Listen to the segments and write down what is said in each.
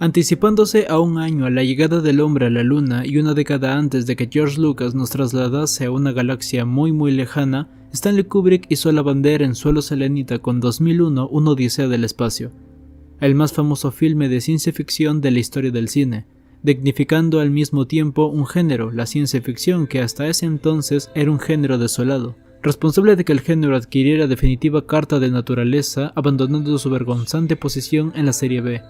Anticipándose a un año a la llegada del hombre a la luna y una década antes de que George Lucas nos trasladase a una galaxia muy lejana, Stanley Kubrick hizo la bandera en suelo selenita con 2001, una odisea del espacio, el más famoso filme de ciencia ficción de la historia del cine, dignificando al mismo tiempo un género, la ciencia ficción, que hasta ese entonces era un género desolado, responsable de que el género adquiriera definitiva carta de naturaleza, abandonando su vergonzante posición en la serie B.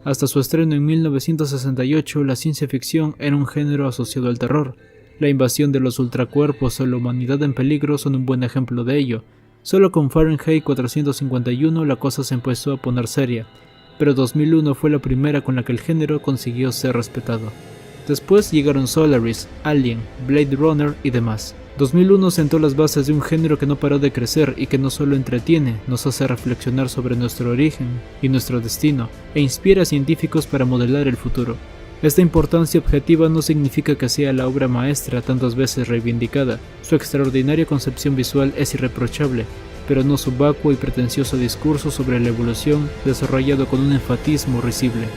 Hasta su estreno en 1968, la ciencia ficción era un género asociado al terror. La invasión de los ultracuerpos o la humanidad en peligro son un buen ejemplo de ello. Solo con Fahrenheit 451 la cosa se empezó a poner seria, pero 2001 fue la primera con la que el género consiguió ser respetado. Después llegaron Solaris, Alien, Blade Runner y demás. 2001 sentó las bases de un género que no paró de crecer y que no solo entretiene, nos hace reflexionar sobre nuestro origen y nuestro destino, e inspira a científicos para modelar el futuro. Esta importancia objetiva no significa que sea la obra maestra tantas veces reivindicada. Su extraordinaria concepción visual es irreprochable, pero no su vacuo y pretencioso discurso sobre la evolución desarrollado con un enfatismo risible.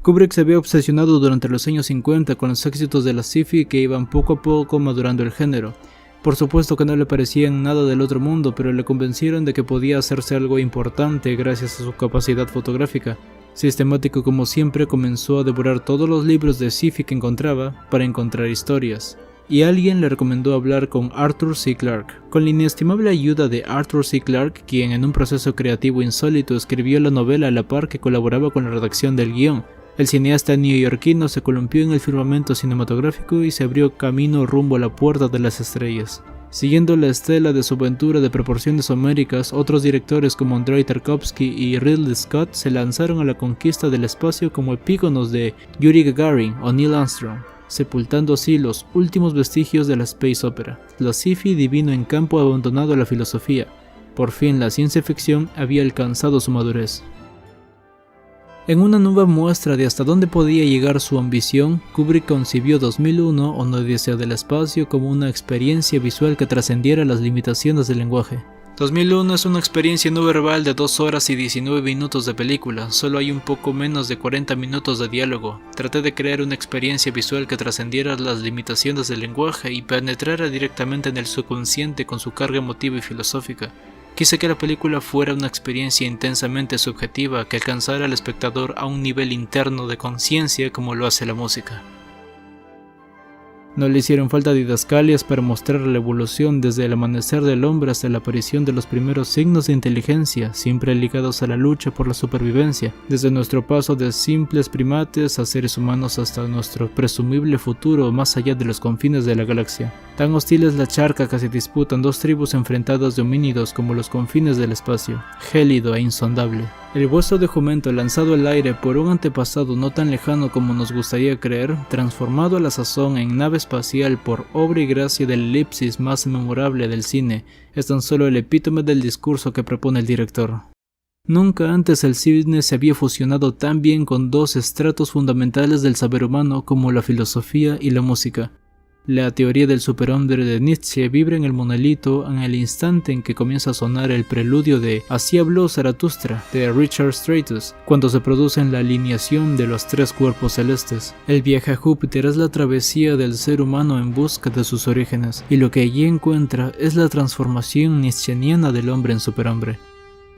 Kubrick se había obsesionado durante los años 50 con los éxitos de la sci-fi que iban poco a poco madurando el género. Por supuesto que no le parecían nada del otro mundo, pero le convencieron de que podía hacerse algo importante gracias a su capacidad fotográfica. Sistemático como siempre, comenzó a devorar todos los libros de sci-fi que encontraba para encontrar historias. Y alguien le recomendó hablar con Arthur C. Clarke. Con la inestimable ayuda de Arthur C. Clarke, quien en un proceso creativo insólito escribió la novela a la par que colaboraba con la redacción del guión, el cineasta neoyorquino se columpió en el firmamento cinematográfico y se abrió camino rumbo a la puerta de las estrellas. Siguiendo la estela de su aventura de proporciones homéricas, otros directores como Andrei Tarkovsky y Ridley Scott se lanzaron a la conquista del espacio como epígonos de Yuri Gagarin o Neil Armstrong, sepultando así los últimos vestigios de la space opera. La sci-fi divino en campo abandonado a la filosofía. Por fin la ciencia ficción había alcanzado su madurez. En una nueva muestra de hasta dónde podía llegar su ambición, Kubrick concibió 2001, una odisea del espacio, como una experiencia visual que trascendiera las limitaciones del lenguaje. 2001 es una experiencia no verbal de 2 horas y 19 minutos de película, solo hay un poco menos de 40 minutos de diálogo. Traté de crear una experiencia visual que trascendiera las limitaciones del lenguaje y penetrara directamente en el subconsciente con su carga emotiva y filosófica. Quise que la película fuera una experiencia intensamente subjetiva que alcanzara al espectador a un nivel interno de conciencia como lo hace la música. No le hicieron falta didascalias para mostrar la evolución desde el amanecer del hombre hasta la aparición de los primeros signos de inteligencia, siempre ligados a la lucha por la supervivencia, desde nuestro paso de simples primates a seres humanos hasta nuestro presumible futuro más allá de los confines de la galaxia. Tan hostil es la charca que se disputan dos tribus enfrentadas de homínidos como los confines del espacio, gélido e insondable. El hueso de jumento lanzado al aire por un antepasado no tan lejano como nos gustaría creer, transformado a la sazón en nave espacial por obra y gracia del elipsis más memorable del cine, es tan solo el epítome del discurso que propone el director. Nunca antes el cine se había fusionado tan bien con dos estratos fundamentales del saber humano como la filosofía y la música. La teoría del superhombre de Nietzsche vibra en el monolito en el instante en que comienza a sonar el preludio de Así habló Zaratustra de Richard Strauss, cuando se produce la alineación de los 3 cuerpos celestes. El viaje a Júpiter es la travesía del ser humano en busca de sus orígenes, y lo que allí encuentra es la transformación nietzscheana del hombre en superhombre.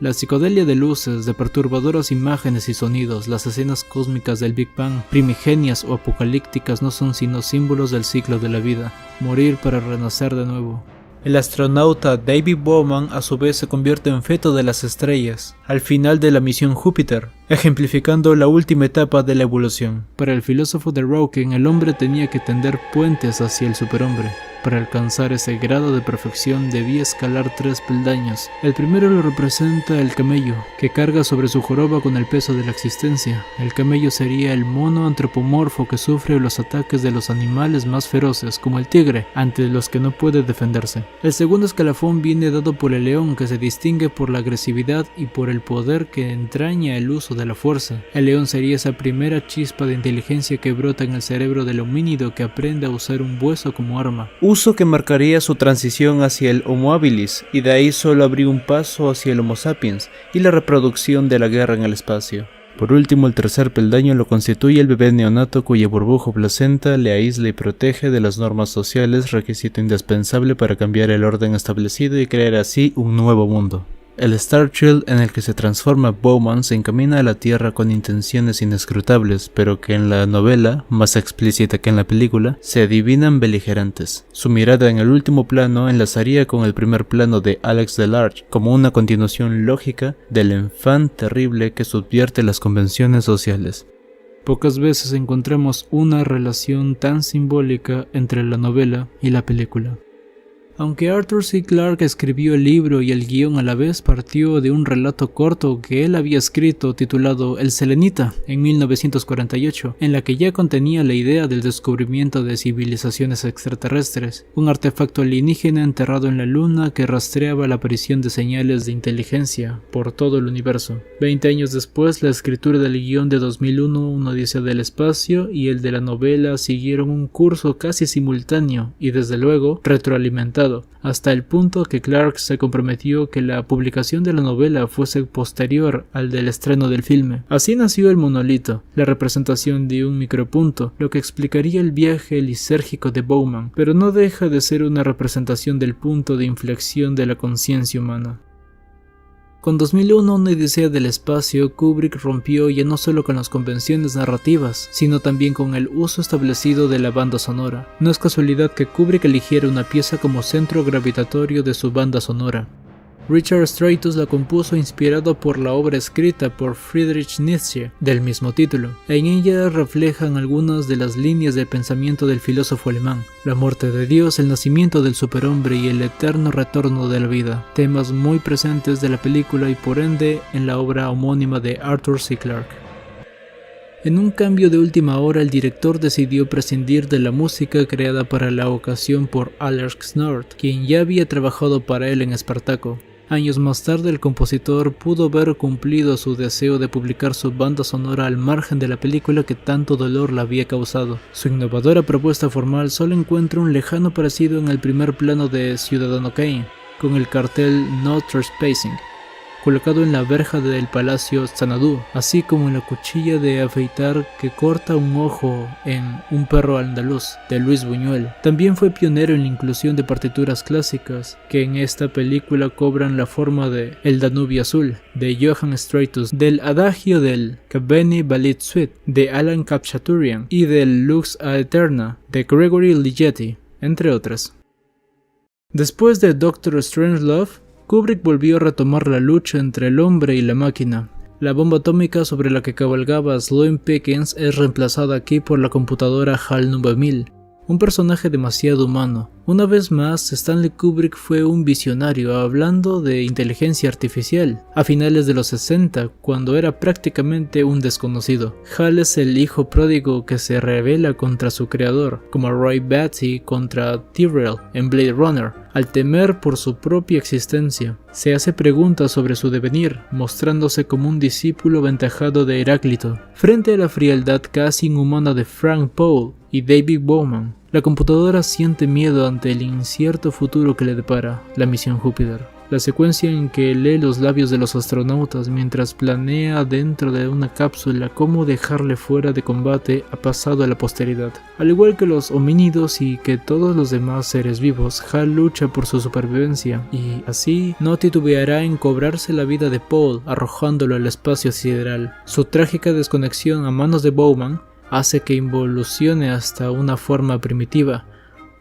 La psicodelia de luces, de perturbadoras imágenes y sonidos, las escenas cósmicas del Big Bang, primigenias o apocalípticas, no son sino símbolos del ciclo de la vida, morir para renacer de nuevo. El astronauta David Bowman a su vez se convierte en feto de las estrellas, al final de la misión Júpiter, ejemplificando la última etapa de la evolución. Para el filósofo de Rorke, el hombre tenía que tender puentes hacia el superhombre. Para alcanzar ese grado de perfección debía escalar 3 peldaños. El primero lo representa el camello, que carga sobre su joroba con el peso de la existencia. El camello sería el mono antropomorfo que sufre los ataques de los animales más feroces, como el tigre, ante los que no puede defenderse. El segundo escalafón viene dado por el león, que se distingue por la agresividad y por el poder que entraña el uso de la fuerza. El león sería esa primera chispa de inteligencia que brota en el cerebro del homínido que aprende a usar un hueso como arma. uso que marcaría su transición hacia el Homo habilis, y de ahí solo habría un paso hacia el Homo sapiens y la reproducción de la guerra en el espacio. Por último, el tercer peldaño lo constituye el bebé neonato cuya burbuja o placenta le aísla y protege de las normas sociales, requisito indispensable para cambiar el orden establecido y crear así un nuevo mundo. El Starchild en el que se transforma Bowman se encamina a la Tierra con intenciones inescrutables, pero que en la novela, más explícita que en la película, se adivinan beligerantes. Su mirada en el último plano enlazaría con el primer plano de Alex Delarge, como una continuación lógica del enfant terrible que subvierte las convenciones sociales. Pocas veces encontramos una relación tan simbólica entre la novela y la película. Aunque Arthur C. Clarke escribió el libro y el guión a la vez, partió de un relato corto que él había escrito titulado El Selenita en 1948, en la que ya contenía la idea del descubrimiento de civilizaciones extraterrestres, un artefacto alienígena enterrado en la luna que rastreaba la aparición de señales de inteligencia por todo el universo. 20 años después, la escritura del guión de 2001, Una odisea del espacio, y el de la novela siguieron un curso casi simultáneo y desde luego retroalimentado, hasta el punto que Clarke se comprometió que la publicación de la novela fuese posterior al del estreno del filme. Así nació el monolito, la representación de un micropunto, lo que explicaría el viaje lisérgico de Bowman, pero no deja de ser una representación del punto de inflexión de la conciencia humana. Con 2001, Una odisea del espacio, Kubrick rompió ya no solo con las convenciones narrativas, sino también con el uso establecido de la banda sonora. No es casualidad que Kubrick eligiera una pieza como centro gravitatorio de su banda sonora. Richard Strauss la compuso inspirado por la obra escrita por Friedrich Nietzsche del mismo título. En ella reflejan algunas de las líneas del pensamiento del filósofo alemán: la muerte de Dios, el nacimiento del superhombre y el eterno retorno de la vida, temas muy presentes de la película y por ende en la obra homónima de Arthur C. Clarke. En un cambio de última hora, el director decidió prescindir de la música creada para la ocasión por Alex North, quien ya había trabajado para él en Espartaco. Años más tarde, el compositor pudo ver cumplido su deseo de publicar su banda sonora al margen de la película que tanto dolor le había causado. Su innovadora propuesta formal solo encuentra un lejano parecido en el primer plano de Ciudadano Kane, con el cartel No Trespassing, colocado en la verja del Palacio Xanadu, así como en la cuchilla de afeitar que corta un ojo en Un perro andaluz, de Luis Buñuel. También fue pionero en la inclusión de partituras clásicas, que en esta película cobran la forma de El Danubio Azul, de Johann Strauss, del Adagio del Cavalli Ballet Suite, de Alan Khachaturian, y del Lux Aeterna, de Gregory Ligeti, entre otras. Después de Doctor Strangelove, Kubrick volvió a retomar la lucha entre el hombre y la máquina. La bomba atómica sobre la que cabalgaba Sloane Pickens es reemplazada aquí por la computadora HAL 9000, un personaje demasiado humano. Una vez más, Stanley Kubrick fue un visionario hablando de inteligencia artificial a finales de los 60, cuando era prácticamente un desconocido. HAL es el hijo pródigo que se rebela contra su creador, como Roy Batty contra Tyrell en Blade Runner, al temer por su propia existencia. Se hace preguntas sobre su devenir, mostrándose como un discípulo aventajado de Heráclito. Frente a la frialdad casi inhumana de Frank Powell y David Bowman, la computadora siente miedo ante el incierto futuro que le depara la misión Júpiter. La secuencia en que lee los labios de los astronautas mientras planea dentro de una cápsula cómo dejarle fuera de combate ha pasado a la posteridad. Al igual que los homínidos y que todos los demás seres vivos, HAL lucha por su supervivencia y así no titubeará en cobrarse la vida de Paul arrojándolo al espacio sideral. Su trágica desconexión a manos de Bowman hace que involucione hasta una forma primitiva,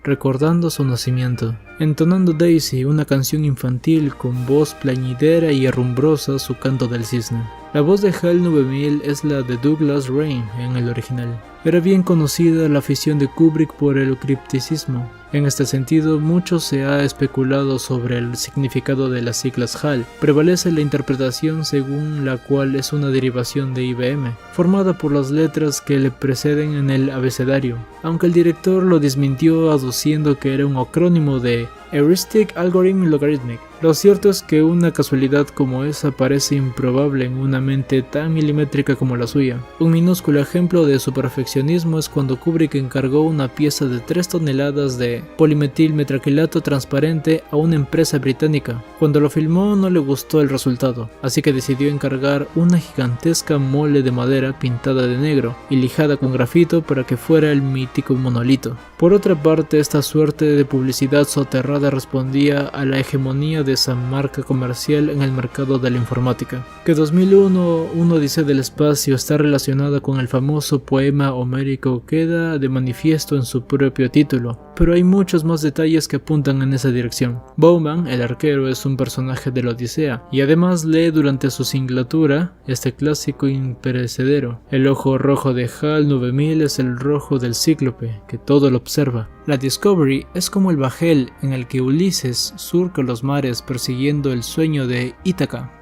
recordando su nacimiento. Entonando Daisy, una canción infantil con voz plañidera y herrumbrosa, su canto del cisne. La voz de HAL 9000 es la de Douglas Rain en el original. Era bien conocida la afición de Kubrick por el cripticismo. En este sentido, mucho se ha especulado sobre el significado de las siglas HAL. Prevalece la interpretación según la cual es una derivación de IBM, formada por las letras que le preceden en el abecedario, aunque el director lo desmintió aduciendo que era un acrónimo de Heuristic Algorithm Logarithmic. Lo cierto es que una casualidad como esa parece improbable en una mente tan milimétrica como la suya. Un minúsculo ejemplo de su perfeccionismo es cuando Kubrick encargó una pieza de 3 toneladas de polimetilmetraquilato transparente a una empresa británica. Cuando lo filmó no le gustó el resultado, así que decidió encargar una gigantesca mole de madera pintada de negro y lijada con grafito para que fuera el mítico monolito. Por otra parte, esta suerte de publicidad soterrada respondía a la hegemonía de esa marca comercial en el mercado de la informática. Que 2001, una odisea del espacio está relacionada con el famoso poema homérico queda de manifiesto en su propio título, pero hay muchos más detalles que apuntan en esa dirección. Bowman, el arquero, es un personaje de la Odisea, y además lee durante su singlatura este clásico imperecedero. El ojo rojo de HAL 9000 es el rojo del cíclope, que todo lo observa. La Discovery es como el bajel en el que Ulises surca los mares persiguiendo el sueño de Ítaca.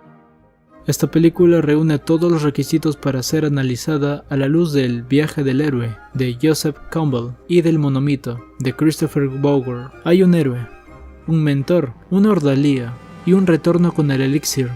Esta película reúne todos los requisitos para ser analizada a la luz del Viaje del héroe, de Joseph Campbell, y del Monomito, de Christopher Vogler. Hay un héroe, un mentor, una ordalía y un retorno con el elixir.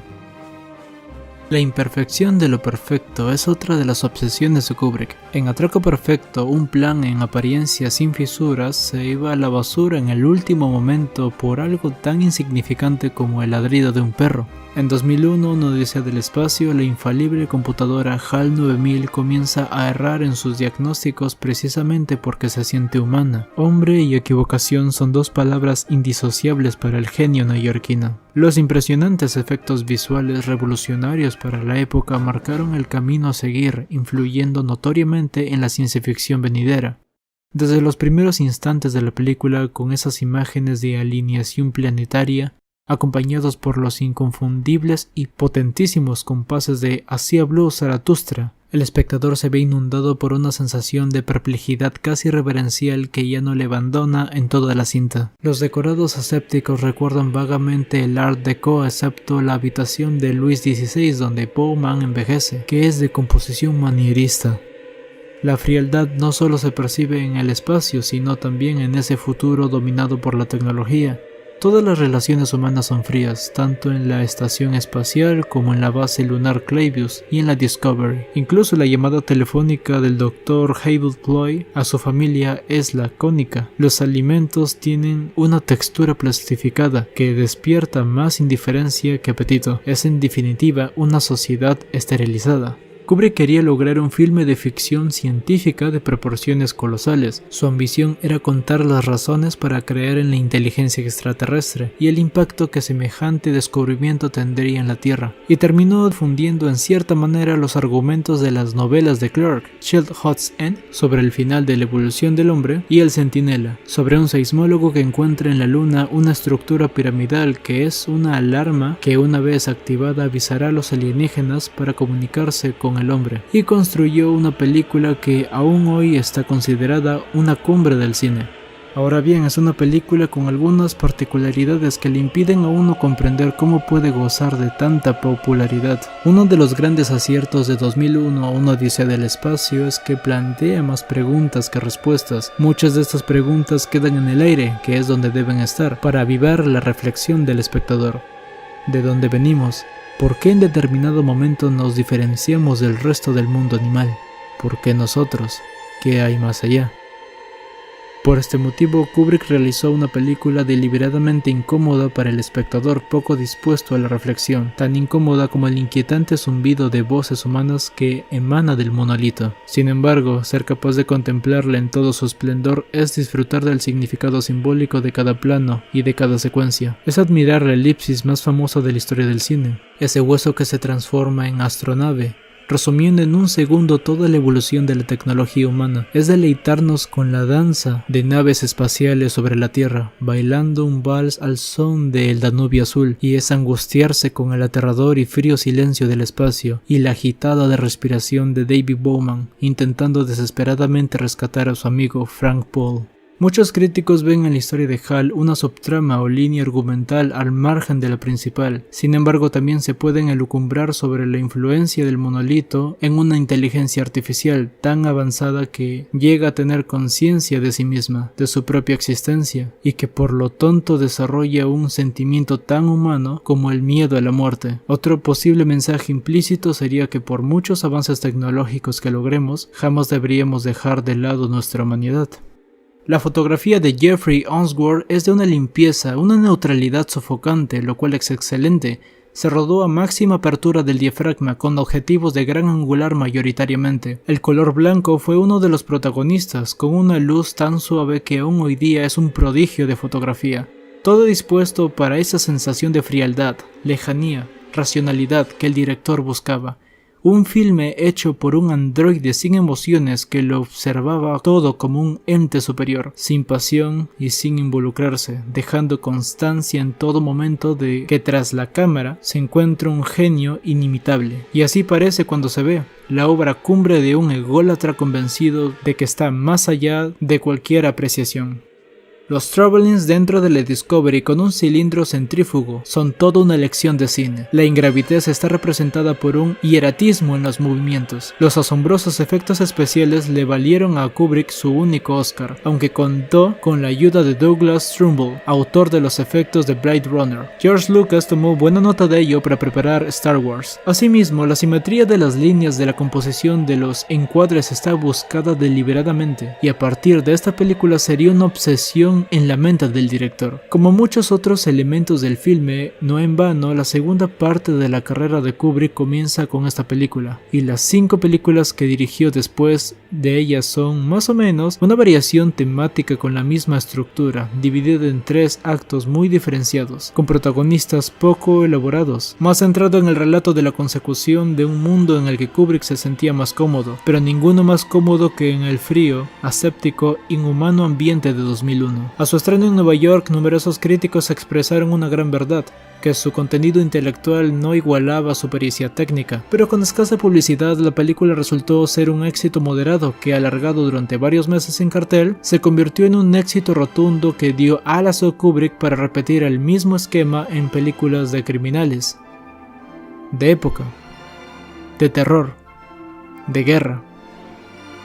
La imperfección de lo perfecto es otra de las obsesiones de Kubrick. En Atraco Perfecto, un plan en apariencia sin fisuras se iba a la basura en el último momento por algo tan insignificante como el ladrido de un perro. En 2001, una odisea del espacio, la infalible computadora HAL 9000 comienza a errar en sus diagnósticos precisamente porque se siente humana. Hombre y equivocación son dos palabras indisociables para el genio neoyorquino. Los impresionantes efectos visuales revolucionarios para la época marcaron el camino a seguir, influyendo notoriamente en la ciencia ficción venidera. Desde los primeros instantes de la película, con esas imágenes de alineación planetaria, acompañados por los inconfundibles y potentísimos compases de Así habló Zaratustra, el espectador se ve inundado por una sensación de perplejidad casi reverencial que ya no le abandona en toda la cinta. Los decorados asépticos recuerdan vagamente el Art Deco, excepto la habitación de Luis XVI donde Bowman envejece, que es de composición manierista. La frialdad no solo se percibe en el espacio, sino también en ese futuro dominado por la tecnología. Todas las relaciones humanas son frías, tanto en la estación espacial como en la base lunar Clavius y en la Discovery. Incluso la llamada telefónica del Dr. Haywood Ploy a su familia es lacónica. Los alimentos tienen una textura plastificada que despierta más indiferencia que apetito. Es en definitiva una sociedad esterilizada. Kubrick quería lograr un filme de ficción científica de proporciones colosales. Su ambición era contar las razones para creer en la inteligencia extraterrestre y el impacto que semejante descubrimiento tendría en la Tierra, y terminó difundiendo en cierta manera los argumentos de las novelas de Clarke, Chilhot's End, sobre el final de la evolución del hombre, y El Centinela, sobre un seismólogo que encuentra en la Luna una estructura piramidal que es una alarma que una vez activada avisará a los alienígenas para comunicarse con el hombre, y construyó una película que aún hoy está considerada una cumbre del cine. Ahora bien, es una película con algunas particularidades que le impiden a uno comprender cómo puede gozar de tanta popularidad. Uno de los grandes aciertos de 2001, Una odisea del espacio, es que plantea más preguntas que respuestas. Muchas de estas preguntas quedan en el aire, que es donde deben estar, para avivar la reflexión del espectador. ¿De dónde venimos? ¿Por qué en determinado momento nos diferenciamos del resto del mundo animal? ¿Por qué nosotros? ¿Qué hay más allá? Por este motivo, Kubrick realizó una película deliberadamente incómoda para el espectador poco dispuesto a la reflexión, tan incómoda como el inquietante zumbido de voces humanas que emana del monolito. Sin embargo, ser capaz de contemplarla en todo su esplendor es disfrutar del significado simbólico de cada plano y de cada secuencia. Es admirar la elipsis más famosa de la historia del cine, ese hueso que se transforma en astronave, resumiendo en un segundo toda la evolución de la tecnología humana. Es deleitarnos con la danza de naves espaciales sobre la Tierra, bailando un vals al son del Danubio azul, y es angustiarse con el aterrador y frío silencio del espacio y la agitada de respiración de David Bowman, intentando desesperadamente rescatar a su amigo Frank Paul. Muchos críticos ven en la historia de HAL una subtrama o línea argumental al margen de la principal. Sin embargo, también se pueden elucubrar sobre la influencia del monolito en una inteligencia artificial tan avanzada que llega a tener conciencia de sí misma, de su propia existencia, y que por lo tanto desarrolla un sentimiento tan humano como el miedo a la muerte. Otro posible mensaje implícito sería que por muchos avances tecnológicos que logremos, jamás deberíamos dejar de lado nuestra humanidad. La fotografía de Jeffrey Unsworth es de una limpieza, una neutralidad sofocante, lo cual es excelente. Se rodó a máxima apertura del diafragma con objetivos de gran angular mayoritariamente. El color blanco fue uno de los protagonistas, con una luz tan suave que aún hoy día es un prodigio de fotografía. Todo dispuesto para esa sensación de frialdad, lejanía, racionalidad que el director buscaba. Un filme hecho por un androide sin emociones que lo observaba todo como un ente superior, sin pasión y sin involucrarse, dejando constancia en todo momento de que tras la cámara se encuentra un genio inimitable. Y así parece cuando se ve, la obra cumbre de un ególatra convencido de que está más allá de cualquier apreciación. Los Travelings dentro de la Discovery con un cilindro centrífugo son toda una lección de cine. La ingravidez está representada por un hieratismo en los movimientos. Los asombrosos efectos especiales le valieron a Kubrick su único Oscar, aunque contó con la ayuda de Douglas Trumbull, autor de los efectos de Blade Runner. George Lucas tomó buena nota de ello para preparar Star Wars. Asimismo, la simetría de las líneas de la composición de los encuadres está buscada deliberadamente, y a partir de esta película sería una obsesión en la mente del director. Como muchos otros elementos del filme, no en vano, la segunda parte de la carrera de Kubrick comienza con esta película, y las 5 películas que dirigió después de ellas son, más o menos, una variación temática con la misma estructura, dividida en 3 actos muy diferenciados, con protagonistas poco elaborados, más centrado en el relato de la consecución de un mundo en el que Kubrick se sentía más cómodo, pero ninguno más cómodo que en el frío, aséptico, inhumano ambiente de 2001. A su estreno en Nueva York, numerosos críticos expresaron una gran verdad, que su contenido intelectual no igualaba su pericia técnica, pero con escasa publicidad la película resultó ser un éxito moderado que, alargado durante varios meses en cartel, se convirtió en un éxito rotundo que dio alas a Kubrick para repetir el mismo esquema en películas de criminales, de época, de terror, de guerra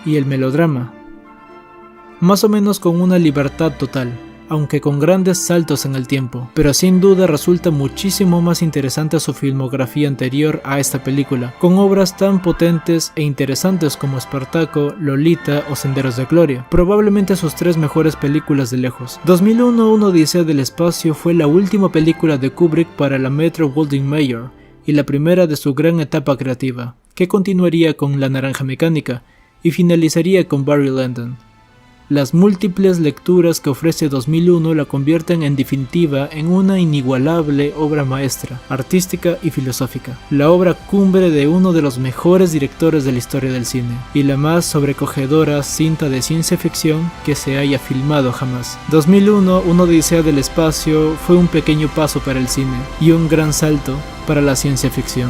y el melodrama, más o menos con una libertad total, aunque con grandes saltos en el tiempo, pero sin duda resulta muchísimo más interesante su filmografía anterior a esta película, con obras tan potentes e interesantes como Espartaco, Lolita o Senderos de Gloria, probablemente sus 3 mejores películas de lejos. 2001, Una Odisea del Espacio fue la última película de Kubrick para la Metro-Goldwyn-Mayer y la primera de su gran etapa creativa, que continuaría con La Naranja Mecánica y finalizaría con Barry Lyndon. Las múltiples lecturas que ofrece 2001 la convierten en definitiva en una inigualable obra maestra, artística y filosófica, la obra cumbre de uno de los mejores directores de la historia del cine, y la más sobrecogedora cinta de ciencia ficción que se haya filmado jamás. 2001, Una Odisea del Espacio fue un pequeño paso para el cine, y un gran salto para la ciencia ficción.